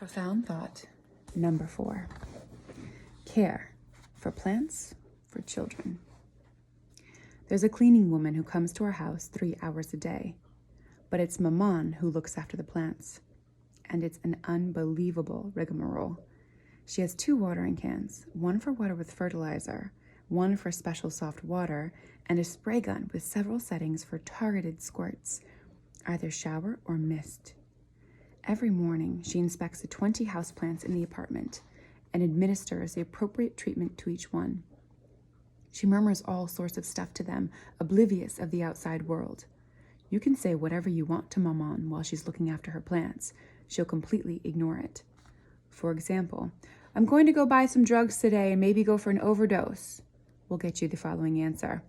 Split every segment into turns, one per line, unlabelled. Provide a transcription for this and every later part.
Profound thought number 4. Care for plants, for children. There's a cleaning woman who comes to our house 3 hours a day, but it's Maman who looks after the plants, and it's an unbelievable rigmarole. She has 2 watering cans, one for water with fertilizer, one for special soft water, and a spray gun with several settings for targeted squirts, either shower or mist. Every morning, she inspects the 20 houseplants in the apartment and administers the appropriate treatment to each one. She murmurs all sorts of stuff to them, oblivious of the outside world. You can say whatever you want to Maman while she's looking after her plants. She'll completely ignore it. For example, "I'm going to go buy some drugs today and maybe go for an overdose," will get you the following answer.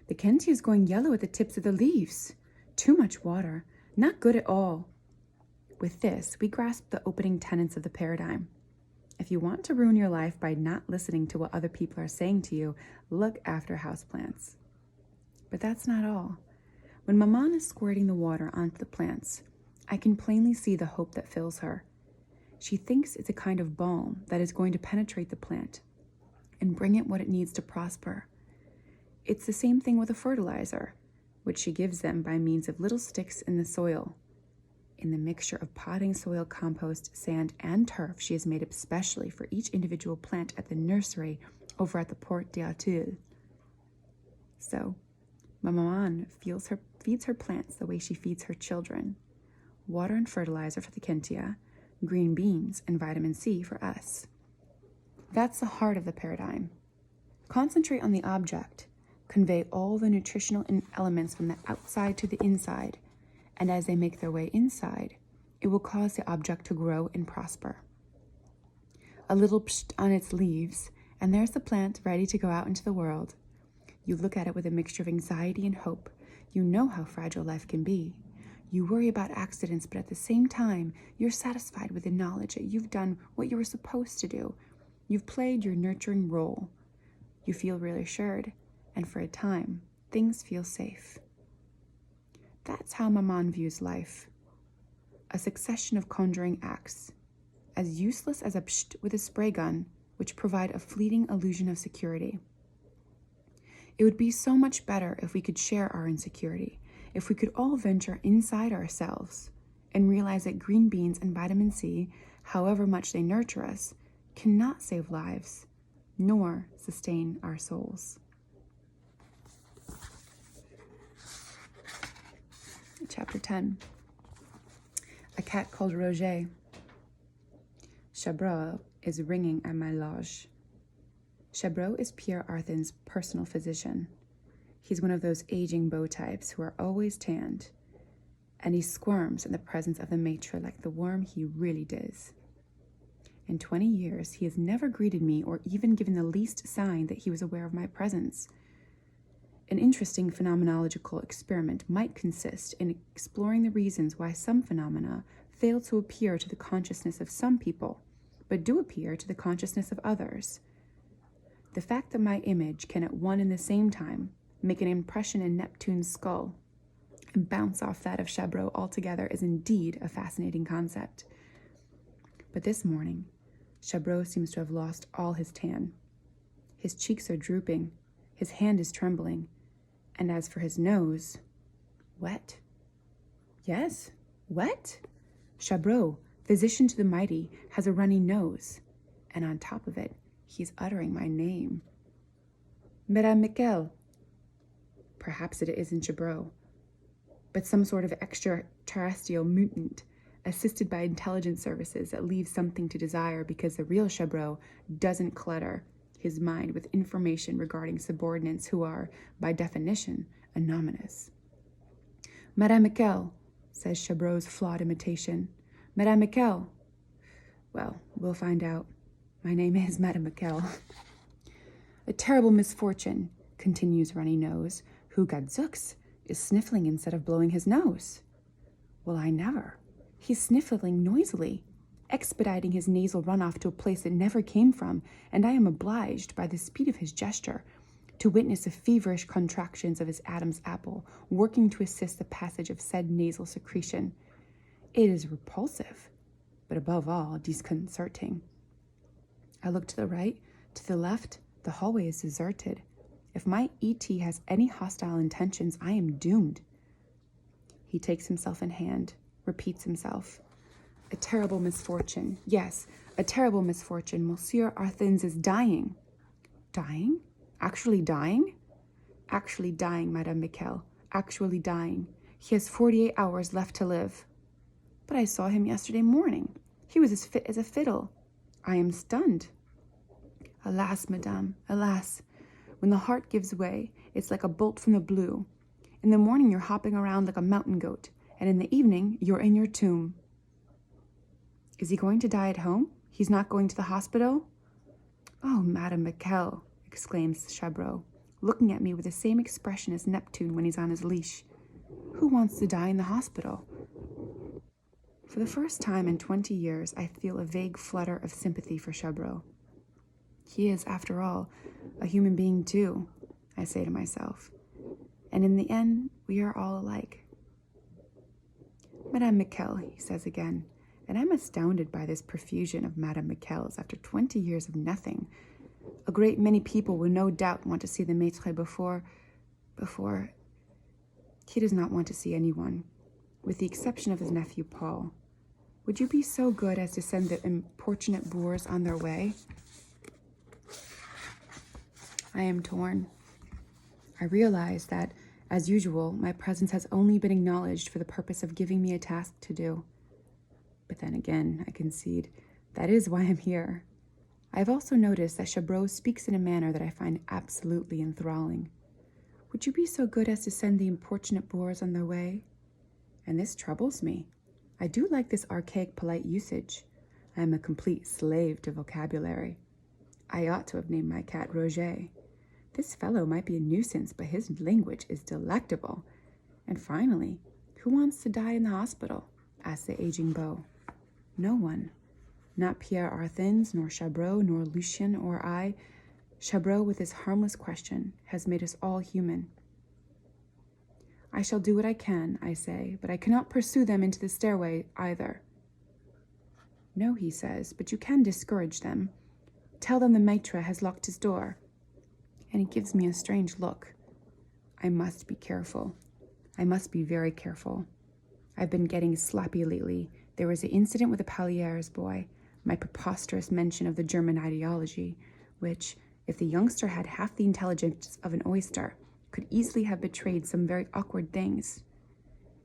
"The Kentia is going yellow at the tips of the leaves. Too much water. Not good at all." With this, we grasp the opening tenets of the paradigm. If you want to ruin your life by not listening to what other people are saying to you, look after houseplants. But that's not all. When Maman is squirting the water onto the plants, I can plainly see the hope that fills her. She thinks it's a kind of balm that is going to penetrate the plant and bring it what it needs to prosper. It's the same thing with a fertilizer, which she gives them by means of little sticks in the soil. In the mixture of potting soil, compost, sand, and turf she has made especially for each individual plant at the nursery over at the Porte d'Auteuil. So, Maman feeds her plants the way she feeds her children. Water and fertilizer for the Kentia, green beans and vitamin C for us. That's the heart of the paradigm. Concentrate on the object, convey all the nutritional elements from the outside to the inside, and as they make their way inside, it will cause the object to grow and prosper. A little psht on its leaves, and there's the plant ready to go out into the world. You look at it with a mixture of anxiety and hope. You know how fragile life can be. You worry about accidents, but at the same time, you're satisfied with the knowledge that you've done what you were supposed to do. You've played your nurturing role. You feel reassured, and for a time, things feel safe. That's how Maman views life. A succession of conjuring acts, as useless as a psht with a spray gun, which provide a fleeting illusion of security. It would be so much better if we could share our insecurity, if we could all venture inside ourselves and realize that green beans and vitamin C, however much they nurture us, cannot save lives, nor sustain our souls. Chapter 10. A cat called Roger. Chabrol is ringing at my lodge. Chabrol is Pierre Arthin's personal physician. He's one of those aging beau types who are always tanned, and he squirms in the presence of the maitre like the worm he really does. In 20 years, he has never greeted me or even given the least sign that he was aware of my presence. An interesting phenomenological experiment might consist in exploring the reasons why some phenomena fail to appear to the consciousness of some people, but do appear to the consciousness of others. The fact that my image can at one and the same time make an impression in Neptune's skull and bounce off that of Chabrol altogether is indeed a fascinating concept. But this morning, Chabrol seems to have lost all his tan. His cheeks are drooping, his hand is trembling, and as for his nose, wet. Yes, wet. Chabrol, physician to the mighty, has a runny nose, and on top of it, he's uttering my name. Madame Michel. Perhaps it isn't Chabrol, but some sort of extraterrestrial mutant, assisted by intelligence services that leaves something to desire because the real Chabrol doesn't clutter his mind with information regarding subordinates who are, by definition, anonymous. Madame Michel, says Chabrol's flawed imitation. Madame Michel. Well, we'll find out. My name is Madame Michel. A terrible misfortune, continues Runny Nose, who, gadzooks, is sniffling instead of blowing his nose. Well, I never. He's sniffling noisily, expediting his nasal runoff to a place it never came from, and I am obliged, by the speed of his gesture, to witness the feverish contractions of his Adam's apple, working to assist the passage of said nasal secretion. It is repulsive. but above all, disconcerting. I look to the right, to the left. The hallway is deserted. If my ET has any hostile intentions, I am doomed. He takes himself in hand, repeats himself. A terrible misfortune. Yes, a terrible misfortune. Monsieur Arthins is dying. Dying? Actually dying? Actually dying, Madame Miquel. Actually dying. He has 48 hours left to live. But I saw him yesterday morning. He was as fit as a fiddle. I am stunned. Alas, madame, alas. When the heart gives way, it's like a bolt from the blue. In the morning, you're hopping around like a mountain goat, and in the evening, you're in your tomb. Is he going to die at home? He's not going to the hospital? Oh, Madame Miquel, exclaims Chabrol, looking at me with the same expression as Neptune when he's on his leash. Who wants to die in the hospital? For the first time in 20 years, I feel a vague flutter of sympathy for Chabrol. He is, after all, a human being too, I say to myself. And in the end, we are all alike. Madame Miquel, he says again, and I'm astounded by this profusion of Madame Miquels after 20 years of nothing. A great many people will no doubt want to see the maître before... He does not want to see anyone, with the exception of his nephew Paul. Would you be so good as to send the importunate boors on their way? I am torn. I realize that, as usual, my presence has only been acknowledged for the purpose of giving me a task to do. But then again, I concede, that is why I'm here. I have also noticed that Chabrol speaks in a manner that I find absolutely enthralling. Would you be so good as to send the importunate boors on their way? And this troubles me. I do like this archaic polite usage. I am a complete slave to vocabulary. I ought to have named my cat Roger. This fellow might be a nuisance, but his language is delectable. And finally, who wants to die in the hospital? Asked the aging beau. No one. Not Pierre Arthins, nor Chabrol, nor Lucien, or I. Chabrol, with his harmless question, has made us all human. I shall do what I can, I say, but I cannot pursue them into the stairway either. No, he says, but you can discourage them. Tell them the maître has locked his door. And he gives me a strange look. I must be careful. I must be very careful. I've been getting sloppy lately. There was the incident with the Camellias boy, my preposterous mention of the German ideology, which, if the youngster had half the intelligence of an oyster, could easily have betrayed some very awkward things.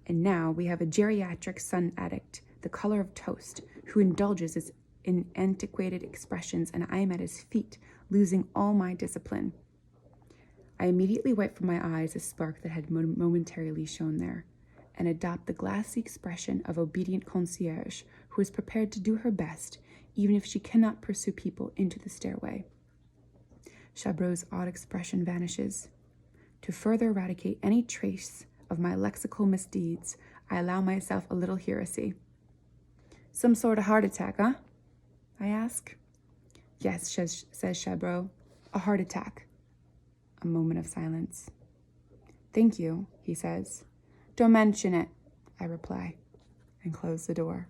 And now we have a geriatric sun addict, the color of toast, who indulges in antiquated expressions, and I am at his feet, losing all my discipline. I immediately wipe from my eyes a spark that had momentarily shone there, and adopt the glassy expression of obedient concierge who is prepared to do her best, even if she cannot pursue people into the stairway. Chabrol's odd expression vanishes. To further eradicate any trace of my lexical misdeeds, I allow myself a little heresy. Some sort of heart attack, huh? I ask. Yes, says Chabrol, a heart attack. A moment of silence. Thank you, he says. Don't mention it, I reply, and close the door.